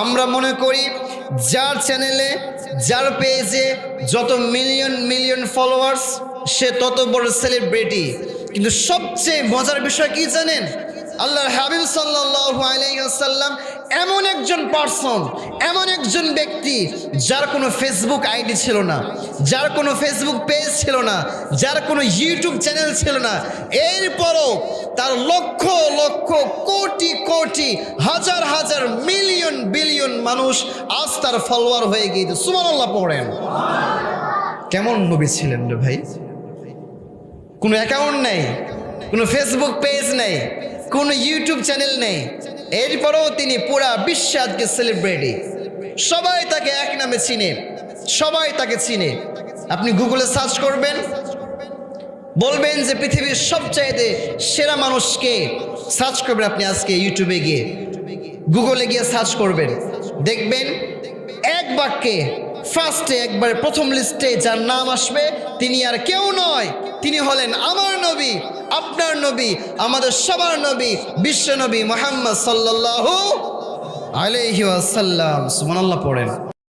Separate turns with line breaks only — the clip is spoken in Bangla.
আমরা মনে করি যার চ্যানেলে যার পেজে যত মিলিয়ন মিলিয়ন ফলোয়ার্স সে তত বড় সেলিব্রিটি। কিন্তু সবচেয়ে মজার বিষয় কি জানেন? আল্লাহর হাবিব সাল্লাল্লাহু আলাইহি ওয়াসাল্লাম এমন একজন পার্সন, এমন একজন ব্যক্তি যার কোনো ফেসবুক আইডি ছিল না, যার কোনো ফেসবুক পেজ ছিল না, যার কোনো ইউটিউব চ্যানেল ছিল না, এরপরও তার লক্ষ লক্ষ কোটি কোটি হাজার হাজার মিলিয়ন বিলিয়ন মানুষ আজ তার ফলোয়ার হয়ে গিয়েছে। সুবহানাল্লাহ পড়েন। কেমন নবী ছিলেন রে ভাই? কোনো অ্যাকাউন্ট নেই, কোনো ফেসবুক পেজ নেই, কোনো ইউটিউব চ্যানেল নেই, এরপরেও তিনি পুরা বিশ্বে আজকে সেলিব্রিটি। সবাই তাকে এক নামে চিনে, সবাই তাকে চিনে। আপনি গুগলে সার্চ করবেন, বলবেন যে পৃথিবীর সবচাইতে সেরা মানুষকে, সার্চ করবেন আপনি আজকে ইউটিউবে গিয়ে, গুগলে গিয়ে সার্চ করবেন, দেখবেন এক বাক্যে ফার্স্টে একবারে প্রথম লিস্টে যার নাম আসবে তিনি আর কেউ নয়, তিনি হলেন আমার নবী, আপনার নবী, আমাদের সবার নবী, বিশ্ব নবী মুহাম্মদ সাল্লাল্লাহু আলাইহি ওয়াসাল্লাম। সুবহানাল্লাহ পড়েন।